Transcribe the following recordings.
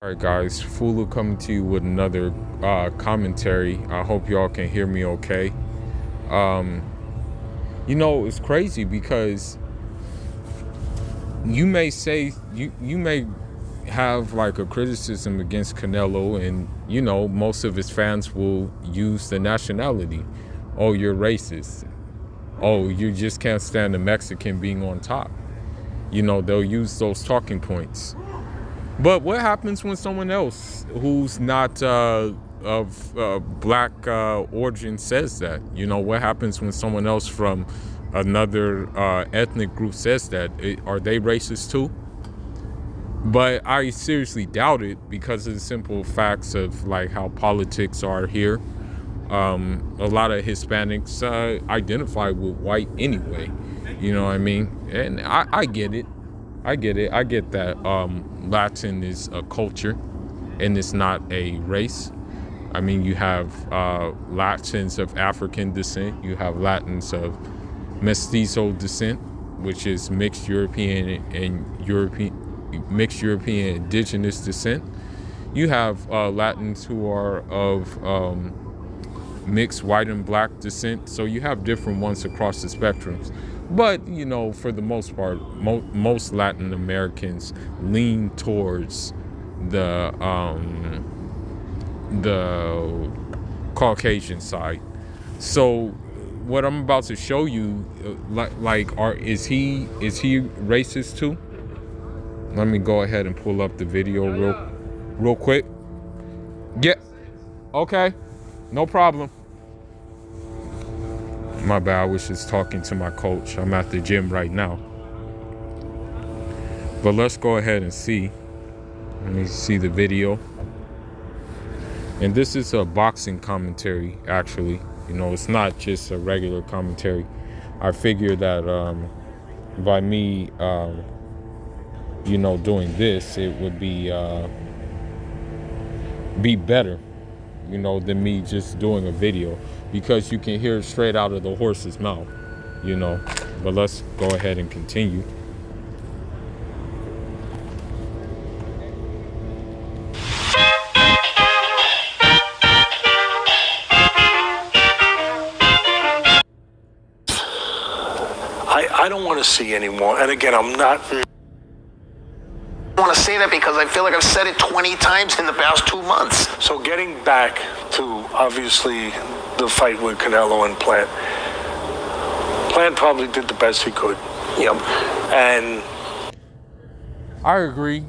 All right, guys, Fulu coming to you with another commentary. I hope y'all can hear me okay. Um, it's crazy because you may say you may have like a criticism against Canelo, and most of his fans will use the nationality. Oh, you're racist. Oh, you just can't stand a Mexican being on top. They'll use those talking points. But what happens when someone else who's not of black origin says that? What happens when someone else from another ethnic group says that? Are they racist too? But I seriously doubt it because of the simple facts of like how politics are here. A lot of Hispanics identify with white anyway. You know what I mean? And I get it. I get that Latin is a culture and it's not a race. I mean, you have Latins of African descent. You have Latins of mestizo descent, which is mixed European indigenous descent. You have Latins who are of mixed white and black descent. So you have different ones across the spectrums. But, for the most part, most Latin Americans lean towards the Caucasian side. So what I'm about to show you, is he racist too? Let me go ahead and pull up the video real quick. Yeah. Okay. No problem. My bad, I was just talking to my coach. I'm at the gym right now. But let's go ahead and see. Let me see the video. And this is a boxing commentary, actually. It's not just a regular commentary. I figure that by me, doing this, it would be better, than me just doing a video. Because you can hear it straight out of the horse's mouth, But let's go ahead and continue. I don't want to see anymore. And again, I want to say that because I feel like I've said it 20 times in the past 2 months. So getting back to, obviously, the fight with Canelo and Plant. Plant probably did the best he could. Yep. And I agree.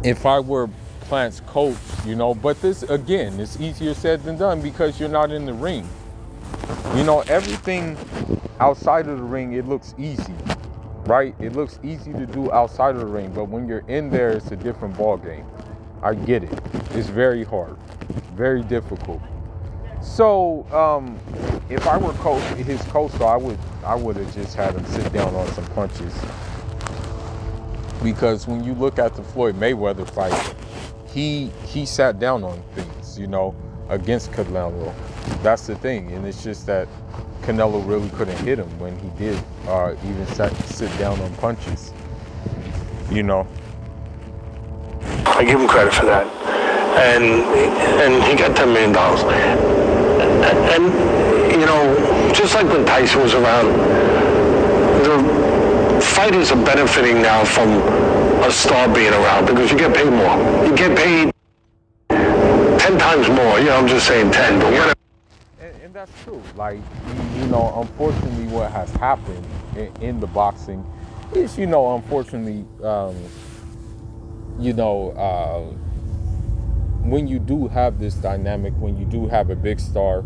If I were Plant's coach, but this, again, it's easier said than done because you're not in the ring. Everything outside of the ring, it looks easy, right? It looks easy to do outside of the ring, but when you're in there, it's a different ball game. I get it. It's very hard, very difficult. So, if I were his coach, though, I would have just had him sit down on some punches. Because when you look at the Floyd Mayweather fight, he sat down on things, against Canelo. That's the thing, and it's just that Canelo really couldn't hit him when he did even sit down on punches. I give him credit for that. And he got $10 million. And, just like when Tyson was around, the fighters are benefiting now from a star being around because you get paid more. You get paid 10 times more. I'm just saying 10, but whatever. And that's true. Like, unfortunately what has happened in the boxing is, unfortunately, when you do have this dynamic, when you do have a big star,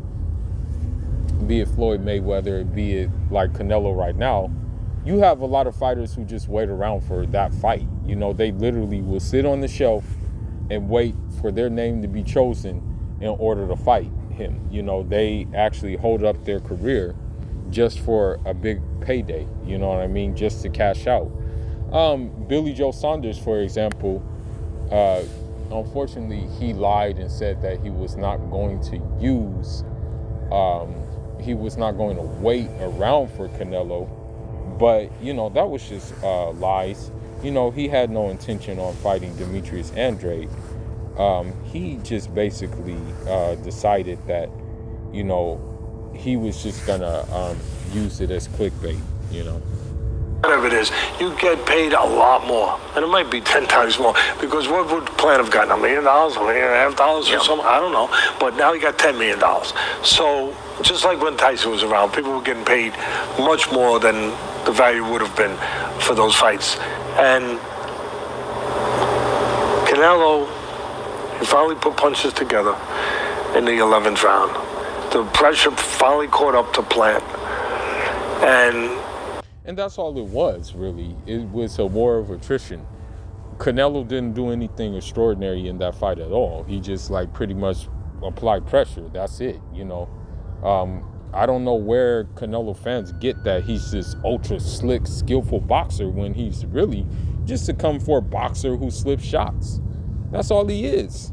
be it Floyd Mayweather, be it like Canelo right now, you have a lot of fighters who just wait around for that fight. They literally will sit on the shelf and wait for their name to be chosen in order to fight him. They actually hold up their career just for a big payday, just to cash out. Billy Joe Saunders, for example, unfortunately, he lied and said that he was not going to wait around for Canelo. But, that was just lies. he had no intention on fighting Demetrius Andrade. He just basically decided that, he was just gonna use it as clickbait. Whatever it is, you get paid a lot more, and it might be 10 times more, because what would Plant have gotten? $1 million, $1.5 million or something? I don't know, but now he got $10 million. So just like when Tyson was around, people were getting paid much more than the value would have been for those fights. And Canelo, he finally put punches together in the 11th round. The pressure finally caught up to Plant, and that's all it was, really. It was a war of attrition. Canelo didn't do anything extraordinary in that fight at all. He just pretty much applied pressure. That's it, I don't know where Canelo fans get that he's this ultra slick, skillful boxer when he's really just a come for a boxer who slips shots. That's all he is,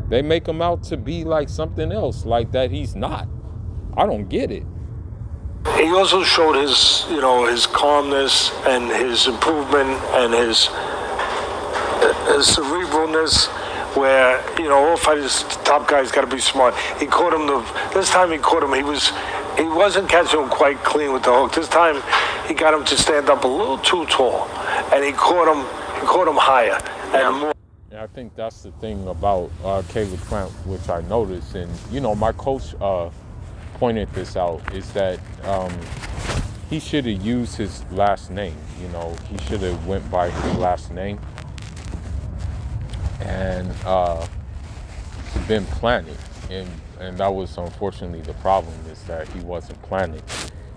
They make him out to be like something else, like that he's not. I don't get it. he also showed his calmness and his improvement and his cerebralness, where all fighters, top guys, got to be smart. He caught him this time. He caught him. He wasn't catching him quite clean with the hook. This time, he got him to stand up a little too tall, and he caught him. He caught him higher and more. Yeah, I think that's the thing about Caleb Plant, which I noticed, and my coach pointed this out, is that he should have used his last name. He should have went by his last name and been planted, and that was unfortunately the problem, is that he wasn't planted,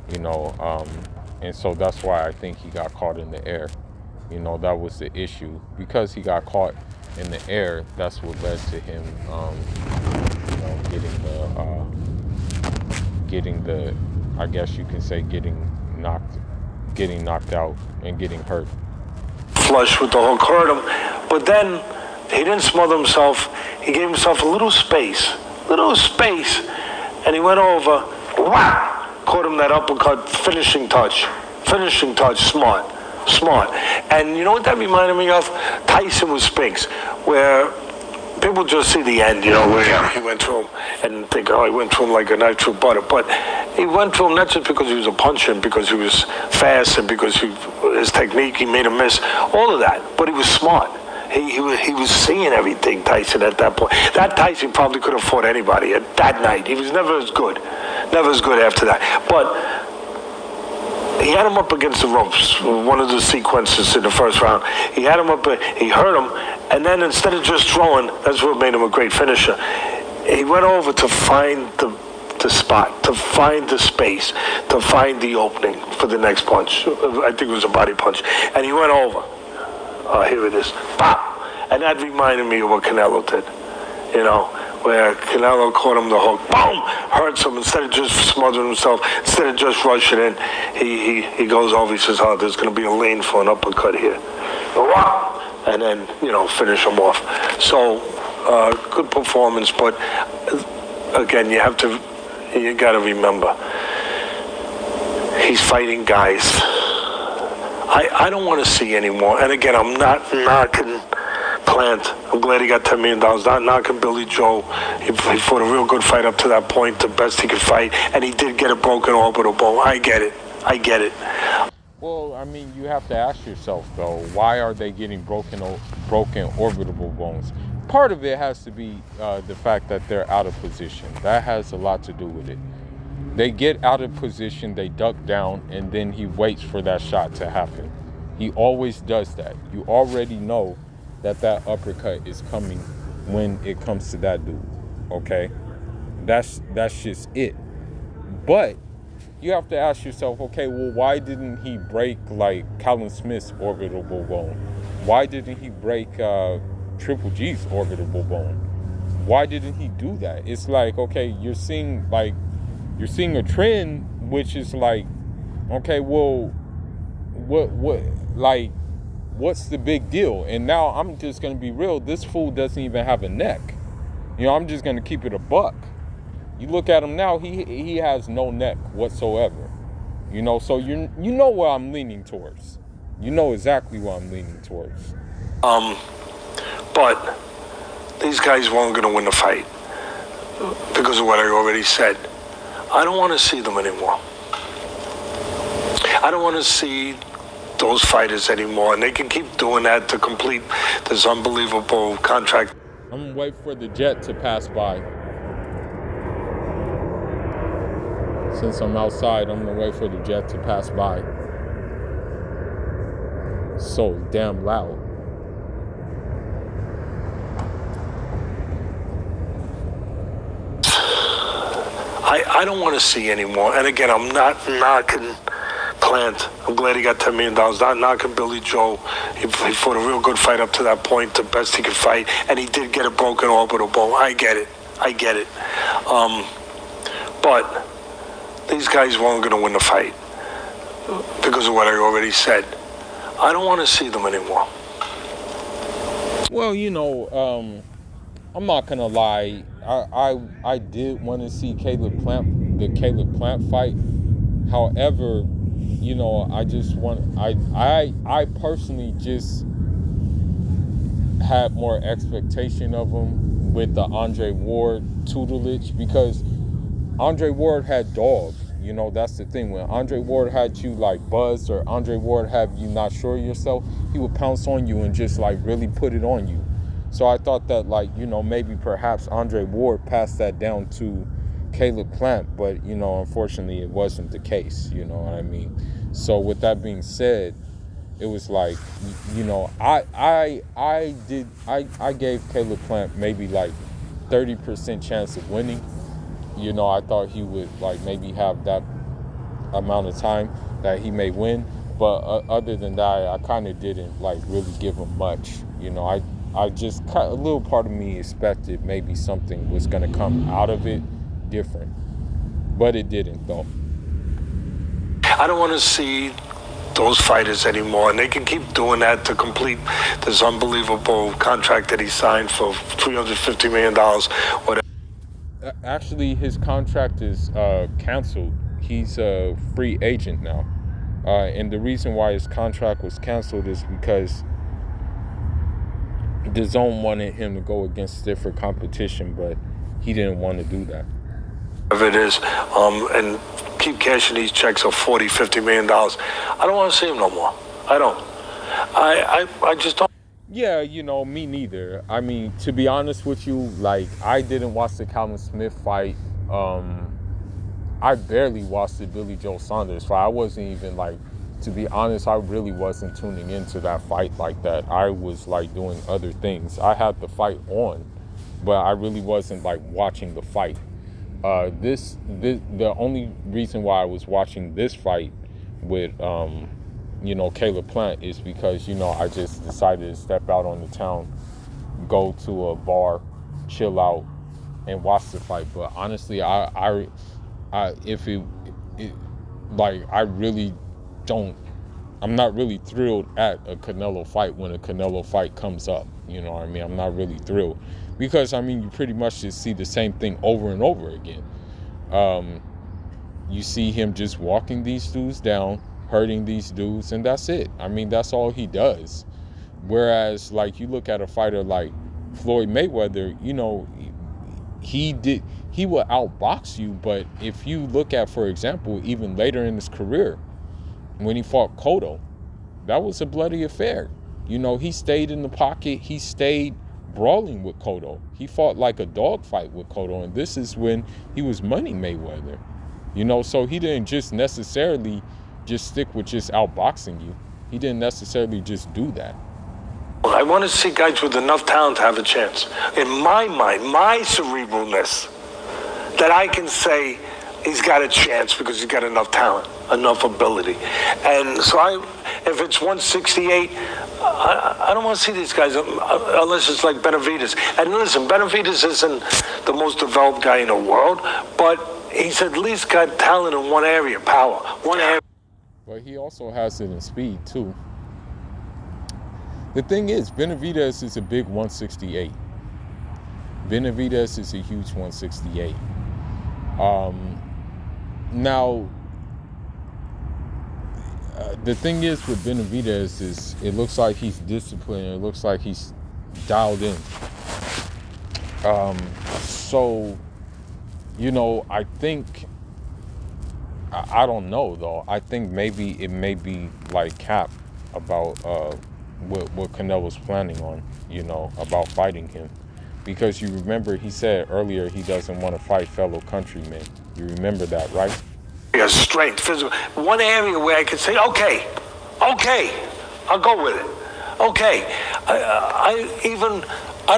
and so that's why I think he got caught in the air. That was the issue, because he got caught in the air. That's what led to him getting the I guess you can say getting knocked out and getting hurt. Flush with the hook hurt him, but then he didn't smother himself. He gave himself a little space, and he went over, caught him that uppercut, finishing touch, smart. And you know what that reminded me of? Tyson with Spinks, where people just see the end, where he went to him and think, he went to him like a knife through butter. But he went to him not just because he was a puncher, and because he was fast, and because his technique, he made him miss, all of that. But he was smart. He was seeing everything, Tyson, at that point. That Tyson probably could have fought anybody at that night. He was never as good after that. But he had him up against the ropes, one of the sequences in the first round. He had him up, he hurt him, and then instead of just throwing, that's what made him a great finisher. He went over to find the spot, to find the space, to find the opening for the next punch. I think it was a body punch. And he went over. Here it is. Pop! And that reminded me of what Canelo did, where Canelo caught him the hook, boom, hurts him. Instead of just smothering himself, instead of just rushing in, he goes over, he says, there's going to be a lane for an uppercut here. And then, finish him off. So, good performance, but again, you got to remember, he's fighting guys I don't want to see anymore. And again, I'm not knocking Plant. I'm glad he got $10 million. Not knocking Billy Joe. He fought a real good fight up to that point, the best he could fight. And he did get a broken orbital bone. I get it. Well, I mean, you have to ask yourself, though, why are they getting broken orbital bones? Part of it has to be the fact that they're out of position. That has a lot to do with it. They get out of position, they duck down, and then he waits for that shot to happen. He always does that. You already know that uppercut is coming when it comes to that dude, okay? That's just it. But you have to ask yourself, okay, well, why didn't he break, like, Callum Smith's orbital bone? Why didn't he break Triple G's orbital bone? Why didn't he do that? It's like, okay, you're seeing a trend, which is like, okay, well, what's the big deal? And now I'm just going to be real. This fool doesn't even have a neck. I'm just going to keep it a buck. You look at him now, he has no neck whatsoever. So you know where I'm leaning towards. You know exactly what I'm leaning towards. But these guys weren't going to win the fight because of what I already said. I don't want to see them anymore. I don't want to see those fighters anymore, and they can keep doing that to complete this unbelievable contract. I'm gonna wait for the jet to pass by. Since I'm outside, I'm gonna wait for the jet to pass by. So damn loud. I don't want to see anymore. And again, I'm not knocking Plant. I'm glad he got $10 million. Not knocking Billy Joe. He fought a real good fight up to that point, the best he could fight. And he did get a broken orbital bone. I get it. But these guys weren't going to win the fight because of what I already said. I don't want to see them anymore. Well, I'm not gonna lie. I did want to see the Caleb Plant fight. However, I personally just had more expectation of him with the Andre Ward tutelage, because Andre Ward had dog. That's the thing. When Andre Ward had you like buzzed, or Andre Ward had you not sure yourself, he would pounce on you and just like really put it on you. So I thought that maybe perhaps Andre Ward passed that down to Caleb Plant, but unfortunately it wasn't the case. You know what I mean? So with that being said, it was like, I gave Caleb Plant maybe like 30% chance of winning. I thought he would like maybe have that amount of time that he may win, but other than that, I kind of didn't like really give him much. I just a little part of me expected maybe something was going to come out of it different, but it didn't though. I don't want to see those fighters anymore, and they can keep doing that to complete this unbelievable contract that he signed for $350 million. Whatever. Actually, his contract is canceled. He's a free agent now, and the reason why his contract was canceled is because the zone wanted him to go against stiffer competition, but he didn't want to do that. If it is, and keep cashing these checks of $40, $50 million. I don't want to see him no more. I don't. I just don't. Yeah, me neither. I mean, to be honest with you, like, I didn't watch the Calvin Smith fight. I barely watched the Billy Joe Saunders fight. I wasn't even like, to be honest, I really wasn't tuning into that fight like that. I was like doing other things. I had the fight on, but I really wasn't like watching the fight. The only reason why I was watching this fight with Caleb Plant is because I just decided to step out on the town, go to a bar, chill out, and watch the fight. But honestly, I really don't. I'm not really thrilled at a Canelo fight when a Canelo fight comes up. You know what I mean? I'm not really thrilled because you pretty much just see the same thing over and over again. You see him just walking these dudes down, hurting these dudes, and that's it. That's all he does. Whereas, like, you look at a fighter like Floyd Mayweather, he will outbox you. But if you look at, for example, even later in his career, when he fought Cotto, that was a bloody affair. He stayed in the pocket. He stayed brawling with Cotto. He fought like a dog fight with Cotto, and this is when he was money Mayweather. So he didn't just necessarily just stick with just outboxing you. He didn't necessarily just do that. I want to see guys with enough talent to have a chance. In my mind, my cerebralness, that I can say he's got a chance because he's got enough talent, enough ability. And so if it's 168, I don't want to see these guys unless it's like Benavidez. And listen, Benavidez isn't the most developed guy in the world, but he's at least got talent in one area, power. One area. But he also has it in speed, too. The thing is, Benavidez is a big 168. Benavidez is a huge 168. Now, the thing is with Benavidez is it looks like he's disciplined. It looks like he's dialed in. So, I think, I don't know though. I think maybe it may be like cap about what Canelo's planning on, about fighting him. Because you remember he said earlier he doesn't want to fight fellow countrymen. You remember that, right? Yeah, strength, physical. One area where I could say, okay, I'll go with it. Okay, I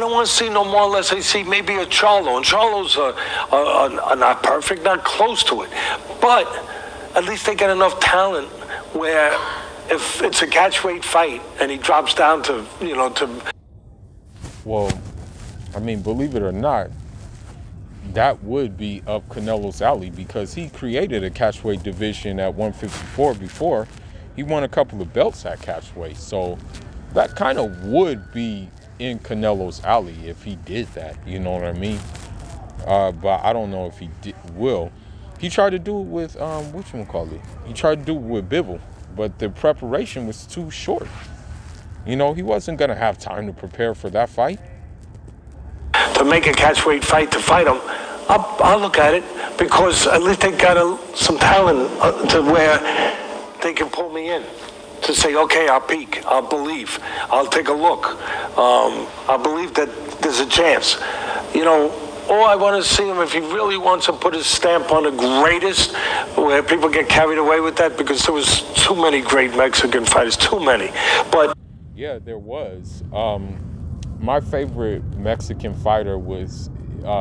don't want to see no more unless I see maybe a Charlo. And Charlo's are not perfect, not close to it. But at least they get enough talent where if it's a catchweight fight and he drops down to. Well, I mean, believe it or not, that would be up Canelo's alley because he created a catchweight division at 154 before. He won a couple of belts at catchweight. So that kind of would be in Canelo's alley if he did that. You know what I mean? But I don't know if he will. He tried to do it with, he tried to do it with Bivol, but the preparation was too short. He wasn't going to have time to prepare for that fight. To make a catchweight fight to fight him, I'll look at it because at least they got some talent to where they can pull me in to say, okay, I'll peek, I'll believe, I'll take a look, I'll believe that there's a chance. All I want to see him if he really wants to put his stamp on the greatest, where people get carried away with that because there was too many great Mexican fighters, too many. But yeah, there was. My favorite Mexican fighter was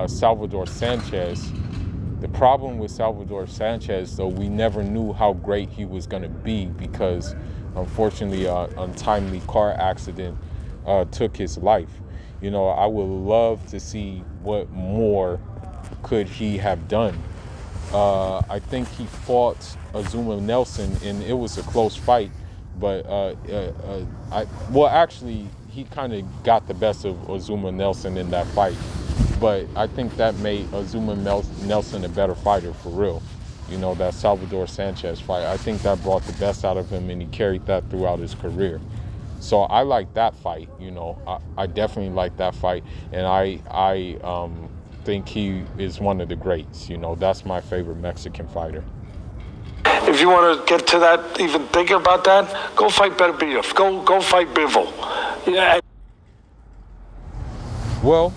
Salvador Sanchez. The problem with Salvador Sanchez, though, we never knew how great he was going to be because, unfortunately, an untimely car accident took his life. I would love to see what more could he have done. I think he fought Azuma Nelson, and it was a close fight. But actually, he kind of got the best of Azuma Nelson in that fight. But I think that made Azuma Nelson a better fighter for real. That Salvador Sanchez fight. I think that brought the best out of him, and he carried that throughout his career. So I like that fight. I definitely like that fight, and I think he is one of the greats. That's my favorite Mexican fighter. If you want to get to that, even thinking about that, go fight Benavidez. Go fight Bivol. Yeah. Well,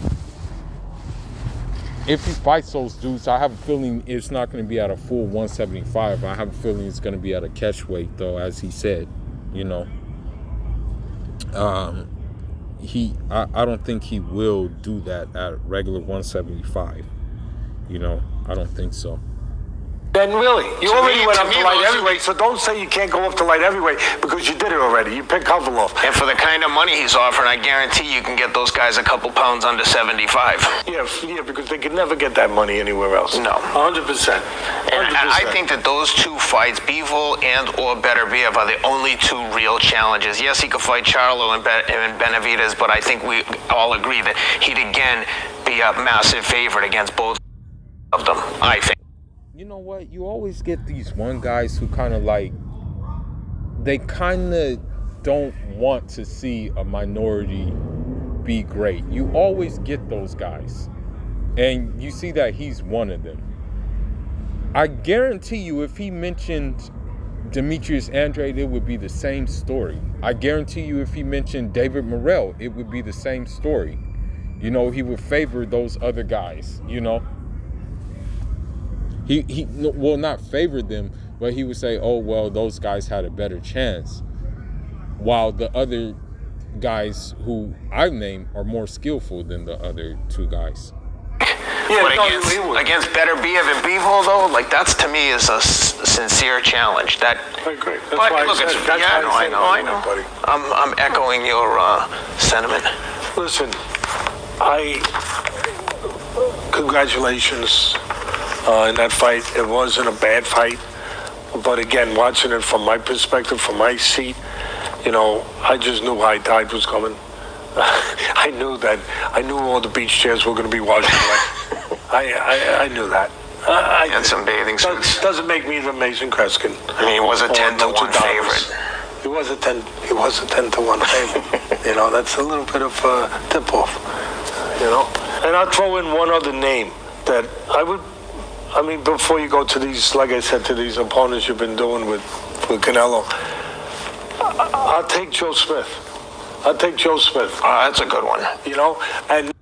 if he fights those dudes, I have a feeling it's not going to be at a full 175. I have a feeling it's going to be at a catchweight, though, as he said. I don't think he will do that at regular 175. I don't think so. Then really, you already went up to light heavyweight, so don't say you can't go up to light heavyweight because you did it already. You picked Kovalev. And for the kind of money he's offering, I guarantee you can get those guys a couple pounds under 75. Yeah, because they could never get that money anywhere else. No. 100%. And I think that those two fights, Bivol and or Beterbiev, are the only two real challenges. Yes, he could fight Charlo and Benavidez, but I think we all agree that he'd again be a massive favorite against both of them, I think. You know what? You always get these one guys who kind of they kind of don't want to see a minority be great. You always get those guys. And you see that he's one of them. I guarantee you if he mentioned Demetrius Andrade, it would be the same story. I guarantee you if he mentioned David Morrell, it would be the same story. He would favor those other guys, He will not favor them, but he would say, oh, well, those guys had a better chance. While the other guys who I've named are more skillful than the other two guys. Yeah, but against Beterbiev and Bivol, though, that's to me is a sincere challenge. I agree. That's why I know. I'm echoing your sentiment. Listen, congratulations. In that fight, it wasn't a bad fight, but again, watching it from my perspective, from my seat, I just knew high tide was coming. I knew that. I knew all the beach chairs were going to be washed away. I knew that. And some bathing suits. Doesn't make me the Mason Kreskin. I mean, he was a 10-1 favorite. He was a 10-1 favorite. You know, that's a little bit of a tip-off. You know, and I'll throw in one other name that I mean, before you go to these, like I said, to these opponents you've been doing with Canelo, I'll take Joe Smith. Oh, that's a good one. You know, and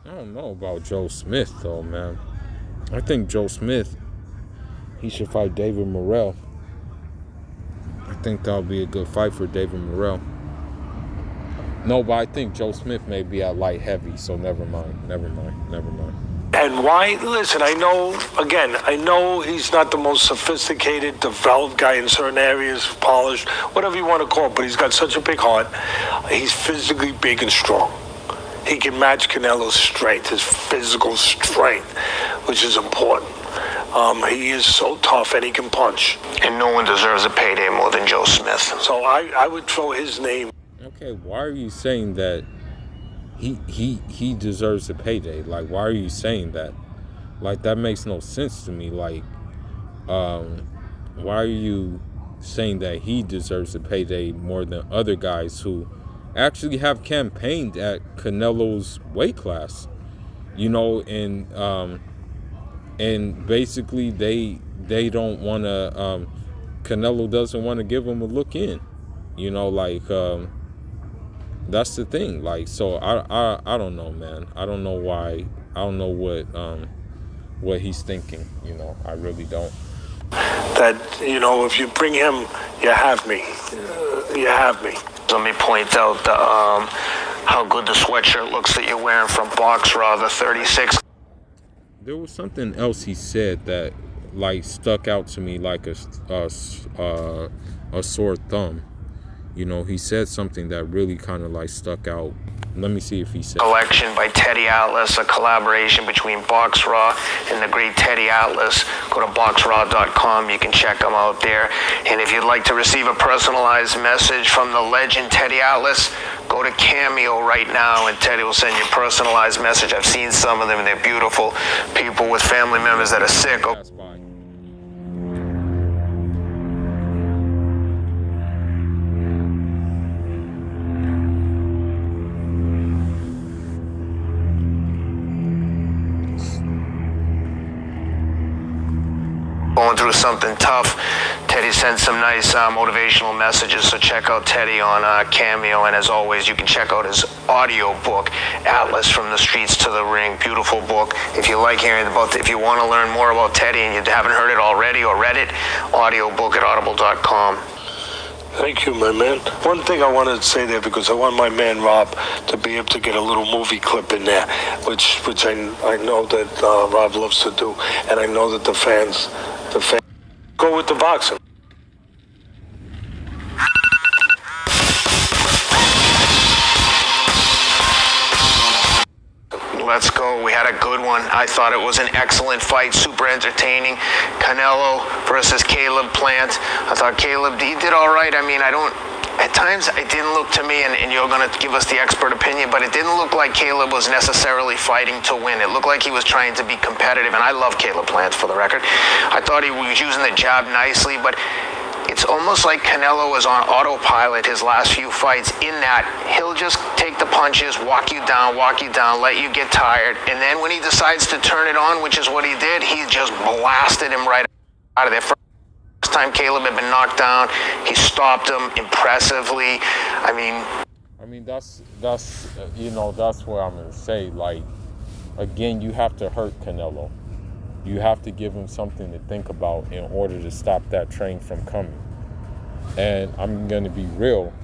I don't know about Joe Smith though, man. I think Joe Smith, he should fight David Morrell. I think that'll be a good fight for David Morrell. No, but I think Joe Smith may be at light heavy, so never mind. And why? Listen, I know he's not the most sophisticated, developed guy in certain areas, polished, whatever you want to call it, but he's got such a big heart. He's physically big and strong. He can match Canelo's strength, his physical strength, which is important. He is so tough and he can punch. And no one deserves a payday more than Joe Smith. So I would throw his name. Okay, why are you saying that he deserves a payday? Like, why are you saying that? Like, that makes no sense to me. Like, why are you saying that he deserves a payday more than other guys who actually have campaigned at Canelo's weight class? You know, and basically they don't want to, Canelo doesn't want to give him a look in. You know, like, that's the thing. Like, so I don't know, man. I don't know why. I don't know what he's thinking. You know, I really don't. That, you know, if you bring him, you have me. You have me. Let me point out how good the sweatshirt looks that you're wearing from Box Raw, the 36. There was something else he said that like stuck out to me like a sore thumb. You know, he said something that really kind of like stuck out. Let me see if he said. Collection by Teddy Atlas, a collaboration between Box Raw and the great Teddy Atlas. Go to boxraw.com. You can check them out there. And if you'd like to receive a personalized message from the legend Teddy Atlas, go to Cameo right now and Teddy will send you a personalized message. I've seen some of them and they're beautiful. People with family members that are sick. Going through something tough. Teddy sends some nice motivational messages, so check out Teddy on Cameo, and as always, you can check out his audio book, Atlas from the Streets to the Ring. Beautiful book. If you like hearing if you want to learn more about Teddy and you haven't heard it already or read it, audio book at audible.com. Thank you, my man. One thing I wanted to say there, because I want my man Rob to be able to get a little movie clip in there, which I know that Rob loves to do, and I know that the fans go with the boxing. Let's go. We had a good one. I thought it was an excellent fight, super entertaining. Canelo versus Caleb Plant. I thought Caleb, he did all right. I mean, at times it didn't look to me, and you're going to give us the expert opinion, but it didn't look like Caleb was necessarily fighting to win. It looked like he was trying to be competitive, and I love Caleb Plant, for the record. I thought he was using the jab nicely, but it's almost like Canelo was on autopilot his last few fights, in that he'll just take the punches, walk you down, let you get tired, and then when he decides to turn it on, which is what he did, he just blasted him right out of there. First time Caleb had been knocked down, he stopped him impressively. I mean, that's you know, that's what I'm gonna say. Like, again, you have to hurt Canelo. You have to give him something to think about in order to stop that train from coming. And I'm going to be real,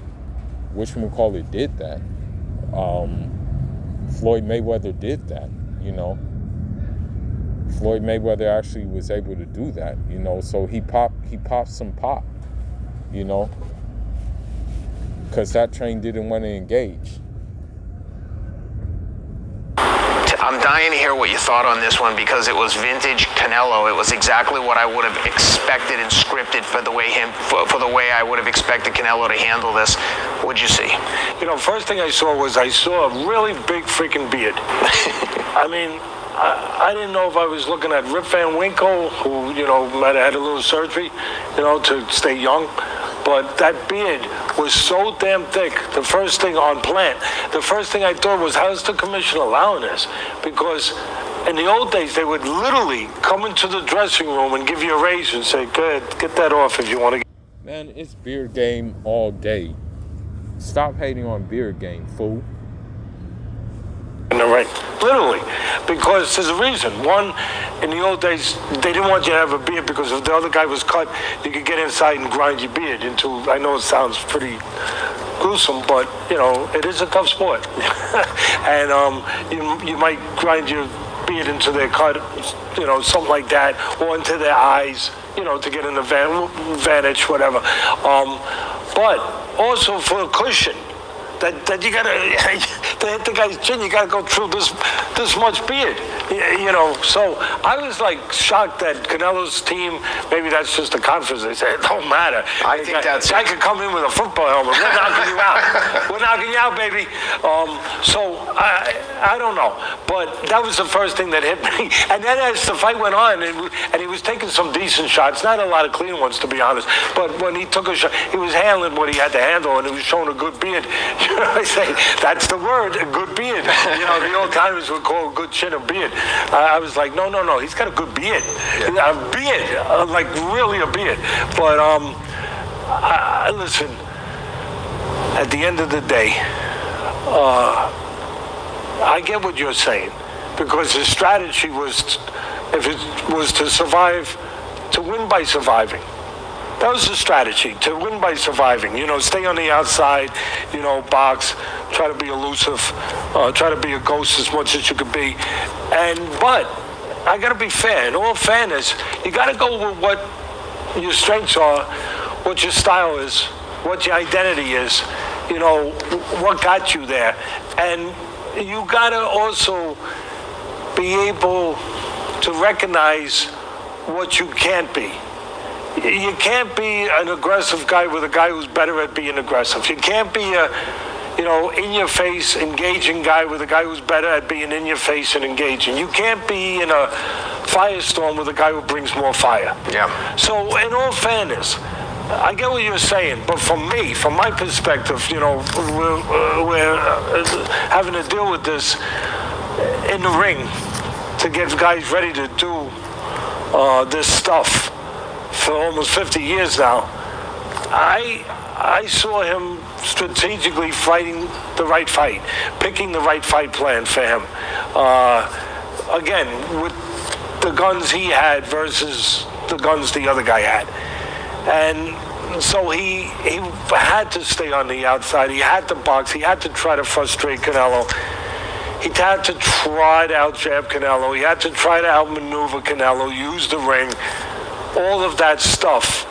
whatchamacallit did that. Floyd Mayweather did that, you know. Floyd Mayweather actually was able to do that, you know. So he popped some pop, you know, because that train didn't want to engage. I'm dying to hear what you thought on this one, because it was vintage Canelo. It was exactly what I would have expected and scripted for the way I would have expected Canelo to handle this. What'd you see? You know, first thing I saw a really big freaking beard. I mean, I didn't know if I was looking at Rip Van Winkle, who, might have had a little surgery, to stay young. But that beard was so damn thick. The first thing on Plant, the first thing I thought was, how's the commission allowing this? Because in the old days, they would literally come into the dressing room and give you a raise and say, good, get that off if you want to. Man, it's beard game all day. Stop hating on beard game, fool. In the ring, literally, because there's a reason. One, in the old days, they didn't want you to have a beard because if the other guy was cut, you could get inside and grind your beard into. I know it sounds pretty gruesome, but it is a tough sport, and you might grind your beard into their cut, something like that, or into their eyes, to get an advantage, whatever. But also for a cushion. That you gotta to hit the guy's chin, you gotta go through this much beard, So I was like shocked that Canelo's team. Maybe that's just a conference. They say it don't matter. I think that's. I could come in with a football helmet. We're knocking you out. We're knocking you out, baby. So I don't know, but that was the first thing that hit me. And then as the fight went on, and he was taking some decent shots, not a lot of clean ones to be honest. But when he took a shot, he was handling what he had to handle, and he was showing a good beard. I say, that's the word, a good beard. The old timers would call a good chin a beard. I was like, no, he's got a good beard. Yeah. A beard, like really a beard. But listen, at the end of the day, I get what you're saying, because his strategy was, if it was to survive, to win by surviving. That was the strategy, to win by surviving. Stay on the outside, box, try to be elusive, try to be a ghost as much as you could be. But I got to be fair. In all fairness, you got to go with what your strengths are, what your style is, what your identity is, what got you there. And you got to also be able to recognize what you can't be. You can't be an aggressive guy with a guy who's better at being aggressive. You can't be a, in-your-face, engaging guy with a guy who's better at being in-your-face and engaging. You can't be in a firestorm with a guy who brings more fire. Yeah. So, in all fairness, I get what you're saying, but from my perspective, we're having to deal with this in the ring to get guys ready to do this stuff. For almost 50 years now, I saw him strategically fighting the right fight, picking the right fight plan for him. Again, with the guns he had versus the guns the other guy had. And so he had to stay on the outside. He had to box. He had to try to frustrate Canelo. He had to try to out-jab Canelo. He had to try to outmaneuver Canelo, use the ring. All of that stuff.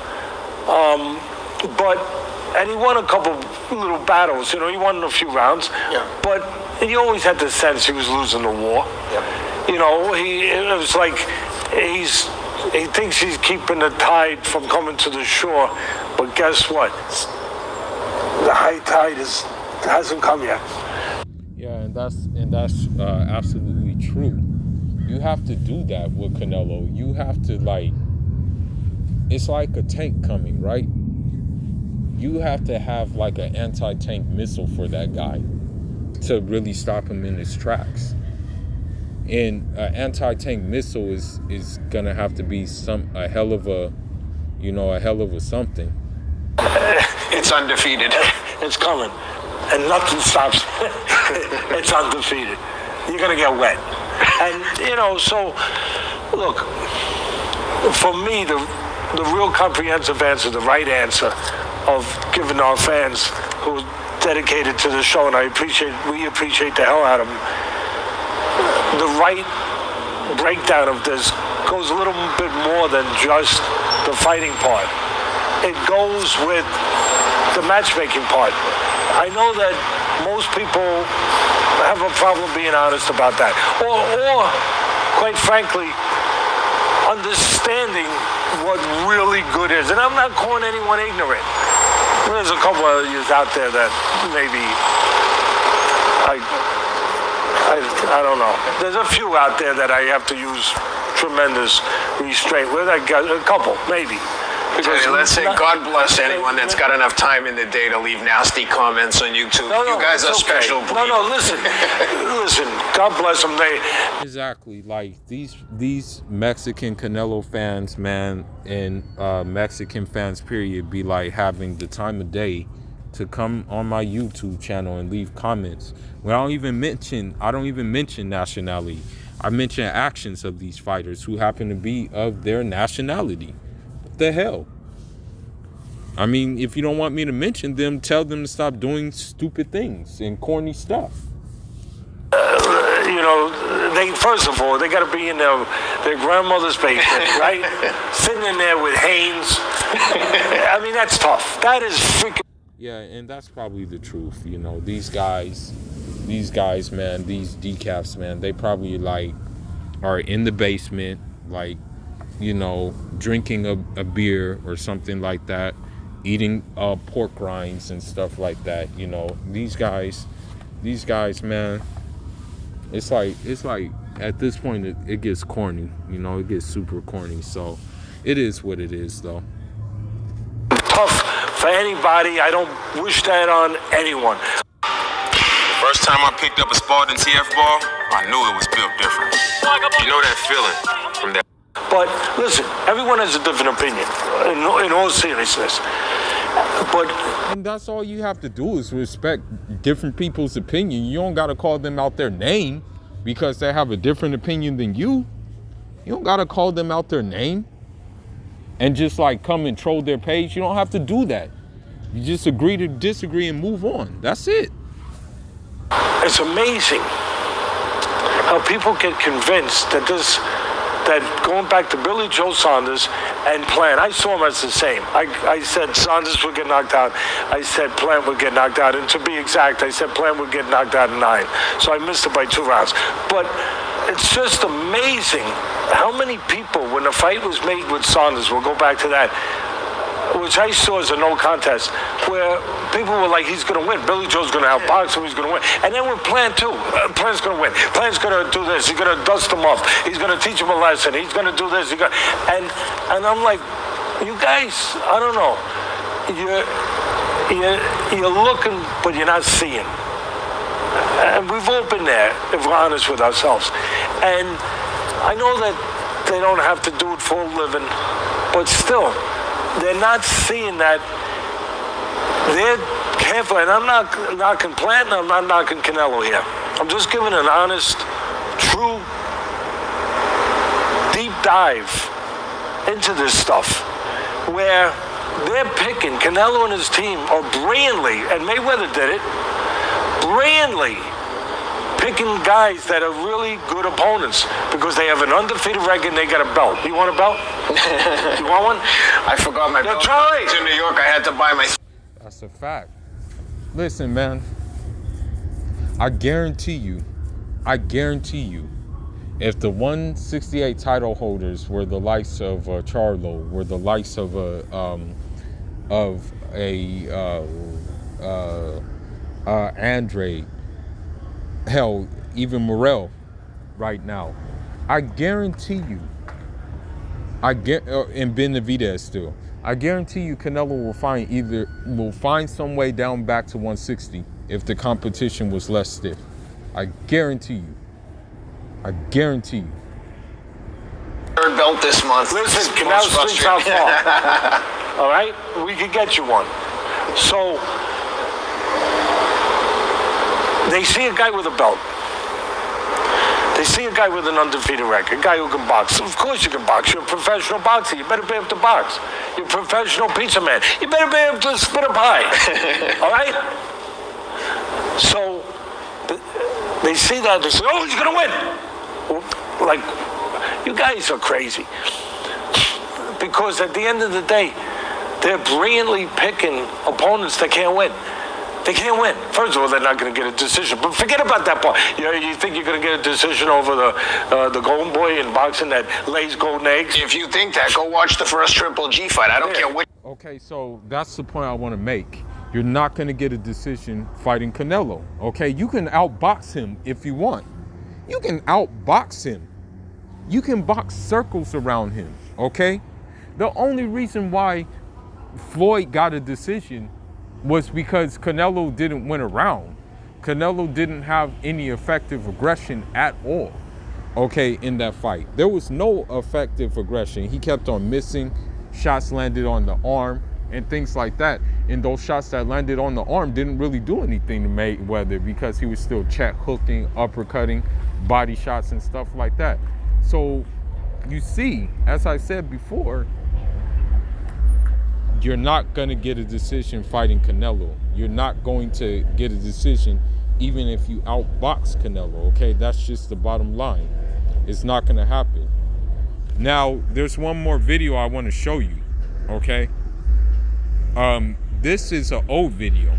And he won a couple little battles. He won a few rounds. Yeah. But he always had the sense he was losing the war. Yep. It was like he thinks he's keeping the tide from coming to the shore. But guess what? The high tide hasn't come yet. Yeah, and that's absolutely true. You have to do that with Canelo. You have to it's like a tank coming, right? You have to have like an anti-tank missile for that guy to really stop him in his tracks. And an anti-tank missile is gonna have to be a hell of a something. It's undefeated. It's coming, and nothing stops. It's undefeated. You're gonna get wet, and so look. For me, the real comprehensive answer, the right answer of giving our fans who are dedicated to the show, and we appreciate the hell out of them, the right breakdown of this goes a little bit more than just the fighting part. It goes with the matchmaking part. I know that most people have a problem being honest about that. Or quite frankly, understanding what really good is. And I'm not calling anyone ignorant. There's a couple of you out there that maybe I don't know. There's a few out there that I have to use tremendous restraint with. I got a couple, maybe. Because let's say God bless anyone that's got enough time in the day to leave nasty comments on YouTube. No, you guys are okay. special. No, listen. God bless them. Exactly. Like these Mexican Canelo fans, man, and Mexican fans, period, be like having the time of day to come on my YouTube channel and leave comments. When I don't even mention nationality. I mention actions of these fighters who happen to be of their nationality. What the hell? I mean, if you don't want me to mention them, tell them to stop doing stupid things and corny stuff. First of all, they got to be in their grandmother's basement, right? Sitting in there with Haynes. I mean, that's tough. That is freaking... Yeah, and that's probably the truth. These guys, man, these decaps, man, they probably are in the basement, drinking a beer or something like that, eating pork rinds and stuff like that. These guys, man, it's like at this point it gets corny. It gets super corny. So it is what it is, though. Tough for anybody. I don't wish that on anyone. First time I picked up a Spartan TF ball, I knew it was built different. You know that feeling from that. But listen, everyone has a different opinion, in all seriousness. And that's all you have to do is respect different people's opinion. You don't got to call them out their name because they have a different opinion than you. You don't got to call them out their name and just come and troll their page. You don't have to do that. You just agree to disagree and move on. That's it. It's amazing how people get convinced that going back to Billy Joe Saunders and Plant, I saw them as the same. I said Saunders would get knocked out. I said Plant would get knocked out. And to be exact, I said Plant would get knocked out in 9. So I missed it by 2 rounds. But it's just amazing how many people, when the fight was made with Saunders, we'll go back to that, which I saw as a no contest, where people were like, he's going to win. Billy Joe's going to outbox him. He's going to win. And then with Plant, too. Plant's going to win. Plant's going to do this. He's going to dust him off. He's going to teach him a lesson. He's going to do this. And I'm like, you guys, I don't know. You're looking, but you're not seeing. And we've all been there, if we're honest with ourselves. And I know that they don't have to do it for a living, but still, they're not seeing that. They're careful, and I'm not knocking Plant, and I'm not knocking Canelo here. I'm just giving an honest, true, deep dive into this stuff, where they're picking Canelo and his team, or brilliantly, and Mayweather did it, brilliantly picking guys that are really good opponents because they have an undefeated record and they got a belt. You want a belt? You want one? I forgot my belt. Try. In New York, I had to buy my... That's a fact. Listen, man, I guarantee you, if the 168 title holders were the likes of Charlo, were the likes of Andre, hell, even Morrell right now, I guarantee you, and Benavidez still, I guarantee you Canelo will find some way down back to 160 if the competition was less stiff. I guarantee you. Third belt this month. Listen, Canelo sleeps out far. All right? We could get you one. So, they see a guy with a belt. They see a guy with an undefeated record, a guy who can box. Of course you can box. You're a professional boxer. You better be able to box. You're a professional pizza man. You better be able to spit a pie. All right? So, they see that. They say, oh, he's going to win. Like, you guys are crazy. Because at the end of the day, they're brilliantly picking opponents that can't win. They can't win. First of all, they're not going to get a decision. But forget about that part. You think you're going to get a decision over the golden boy in boxing that lays golden eggs? If you think that, go watch the first Triple G fight. I don't care which. Okay, so that's the point I want to make. You're not going to get a decision fighting Canelo. Okay, you can outbox him if you want. You can outbox him. You can box circles around him, okay? The only reason why Floyd got a decision was because Canelo didn't win a round. Canelo didn't have any effective aggression at all, okay, in that fight. There was no effective aggression. He kept on missing. Shots landed on the arm and things like that. And those shots that landed on the arm didn't really do anything to Mayweather because he was still check hooking, uppercutting, body shots and stuff like that. So you see, as I said before, you're not going to get a decision fighting Canelo. You're not going to get a decision even if you outbox Canelo, okay? That's just the bottom line. It's not going to happen. Now, there's one more video I want to show you, okay? This is an old video.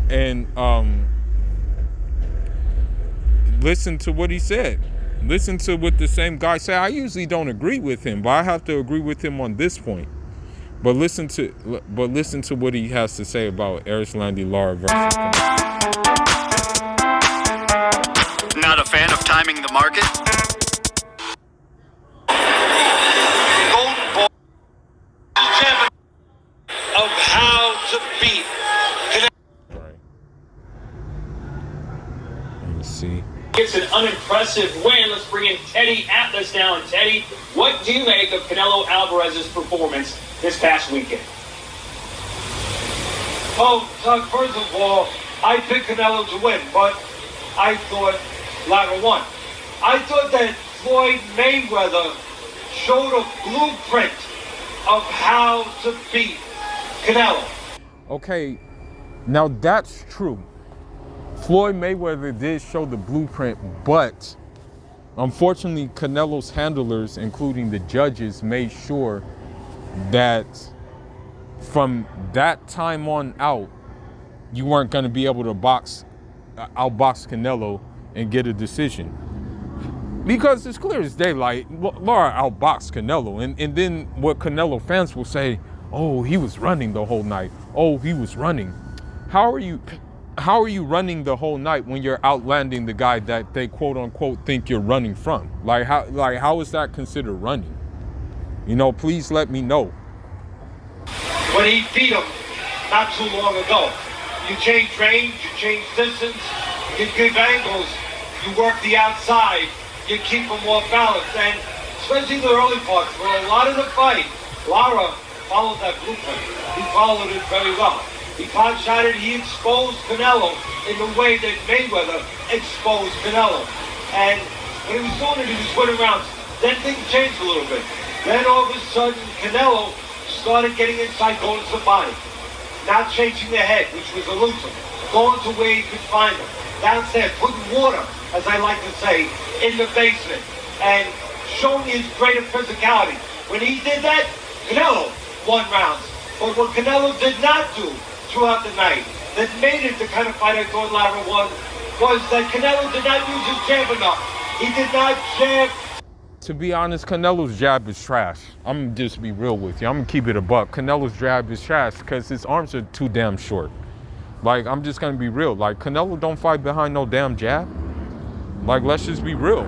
And listen to what he said. Listen to what the same guy said. I usually don't agree with him, but I have to agree with him on this point. But listen to what he has to say about Erislandy Lara versus Canelo. Not a fan of timing the market? Golden Boy is champion of how to beat Canelo. Right. Let me see. It's an unimpressive win. Let's bring in Teddy Atlas now. And Teddy, what do you make of Canelo Alvarez's performance this past weekend? Oh, Doug, first of all, I picked Canelo to win, but I thought Lara won. I thought that Floyd Mayweather showed a blueprint of how to beat Canelo. Okay, now that's true. Floyd Mayweather did show the blueprint, but unfortunately Canelo's handlers, including the judges, made sure that from that time on out, you weren't going to be able to outbox Canelo and get a decision. Because it's clear as daylight, Lara outboxed Canelo. And then what Canelo fans will say, oh, he was running the whole night. Oh, he was running. How are you running the whole night when you're outlanding the guy that they quote unquote think you're running from? Like how is that considered running? You know, please let me know. When he beat him not too long ago, you change range, you change distance, you give angles, you work the outside, you keep him more balanced. And especially the early parts, where a lot of the fight, Lara followed that blueprint. He followed it very well. He pot shotted, he exposed Canelo in the way that Mayweather exposed Canelo. And when he was doing it, he was winning rounds. Then things changed a little bit. Then all of a sudden, Canelo started getting inside, going to the body. Not changing the head, which was elusive. Going to where he could find him. Downstairs, putting water, as I like to say, in the basement. And showing his greater physicality. When he did that, Canelo won rounds. But what Canelo did not do throughout the night, that made it the kind of fight I thought Lara won, was that Canelo did not use his jab enough. He did not jab. To be honest, Canelo's jab is trash. I'm gonna just be real with you. I'm gonna keep it a buck. Canelo's jab is trash because his arms are too damn short. Like, I'm just gonna be real. Like, Canelo don't fight behind no damn jab. Like, let's just be real.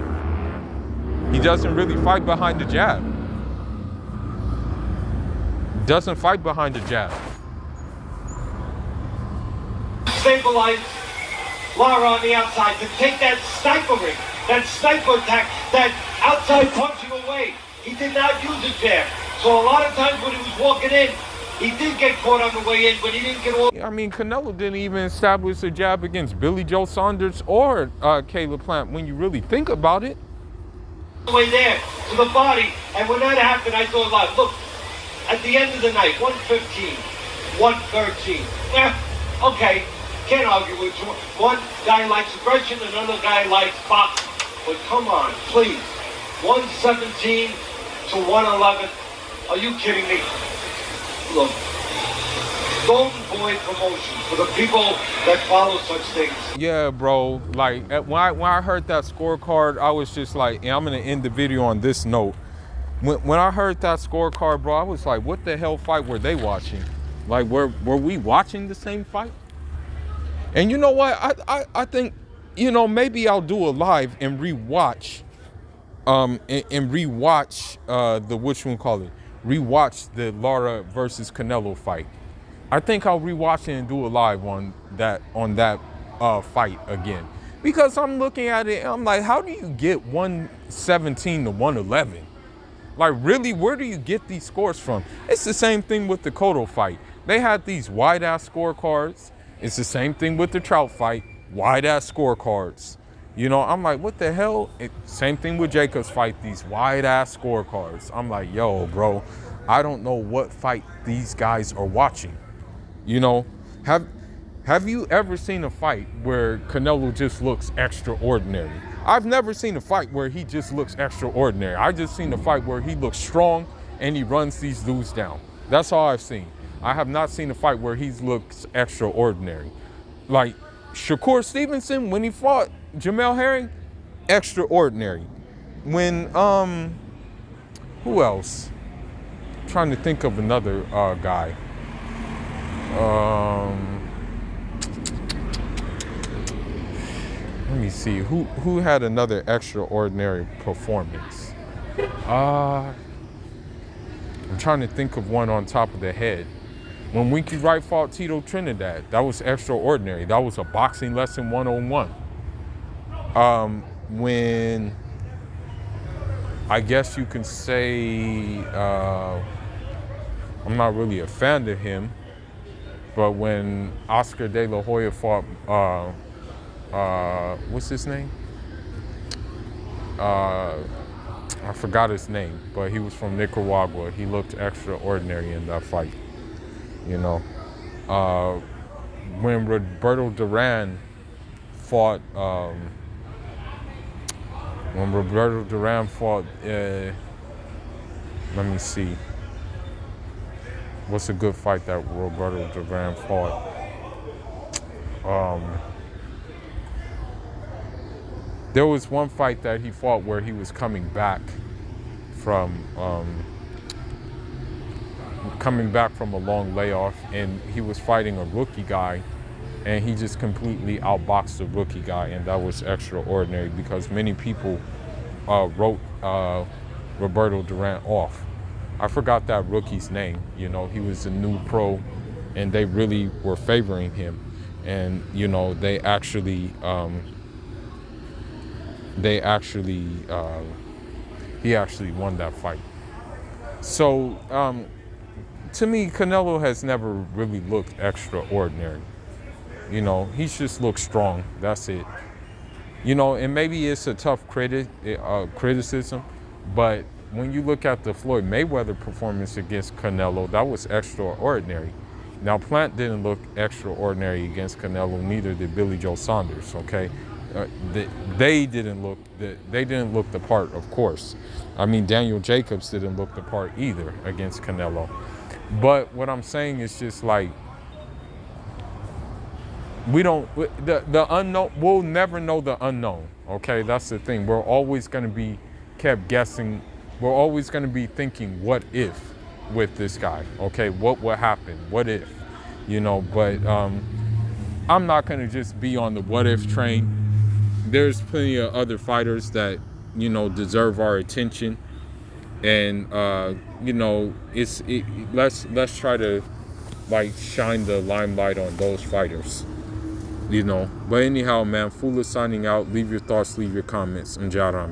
He doesn't really fight behind the jab. Doesn't fight behind the jab. Stabilize Lara on the outside to take that snipering, that sniper attack, that outside punching away. He did not use a jab. So a lot of times when he was walking in, he did get caught on the way in, but he didn't get all. I mean, Canelo didn't even establish a jab against Billy Joe Saunders or Caleb Plant when you really think about it. The way there to the body, and when that happened, I thought, like, look, at the end of the night, 115, 113. Okay, can't argue with you. One guy likes aggression, another guy likes boxing. But come on, please. 117 to 111. Are you kidding me? Look, Golden Boy promotion for the people that follow such things. Yeah, bro. Like, when I heard that scorecard, I was just like, and I'm gonna end the video on this note. When I heard that scorecard, bro, I was like, what the hell fight were they watching? Like, were we watching the same fight? And you know what? I think you know, maybe I'll do a live and rewatch, rewatch the Lara versus Canelo fight. I think I'll rewatch it and do a live on that fight again. Because I'm looking at it and I'm like, how do you get 117 to 111? Like, really, where do you get these scores from? It's the same thing with the Cotto fight. They had these wide-ass scorecards. It's the same thing with the Trout fight, wide-ass scorecards. You know, I'm like, what the hell? Same thing with Jacobs fight, these wide-ass scorecards. I'm like, yo, bro, I don't know what fight these guys are watching. You know, have you ever seen a fight where Canelo just looks extraordinary? I've never seen a fight where he just looks extraordinary. I just seen a fight where he looks strong and he runs these dudes down. That's all I've seen. I have not seen a fight where he looks extraordinary. Like Shakur Stevenson, when he fought Jamel Herring, extraordinary. When, who else? I'm trying to think of another guy. Let me see, who had another extraordinary performance? I'm trying to think of one on top of the head. When Winky Wright fought Tito Trinidad, that was extraordinary. That was a boxing lesson 101. When, I guess you can say, I'm not really a fan of him, but when Oscar De La Hoya fought, what's his name? I forgot his name, but he was from Nicaragua. He looked extraordinary in that fight, you know. When Roberto Duran fought, let me see. What's a good fight that Roberto Duran fought? There was one fight that he fought where he was coming back from a long layoff, and he was fighting a rookie guy, and he just completely outboxed the rookie guy, and that was extraordinary because many people wrote Roberto Duran off. I forgot that rookie's name. You know, he was a new pro, and they really were favoring him, and you know, he actually won that fight. So to me, Canelo has never really looked extraordinary. You know, he's just looked strong. That's it. You know, and maybe it's a tough criticism, but when you look at the Floyd Mayweather performance against Canelo, that was extraordinary. Now, Plant didn't look extraordinary against Canelo, neither did Billy Joe Saunders, okay? They didn't look the part, of course. I mean, Daniel Jacobs didn't look the part either against Canelo. But what I'm saying is just like, the unknown, we'll never know the unknown, okay? That's the thing. We're always going to be kept guessing. We're always going to be thinking, what if with this guy, okay? What will happen? What if? You know, but I'm not going to just be on the what if train. There's plenty of other fighters that, you know, deserve our attention. And, you know, let's try to, like, shine the limelight on those fighters. You know, but anyhow, man, Fula signing out. Leave your thoughts, leave your comments. Njaram.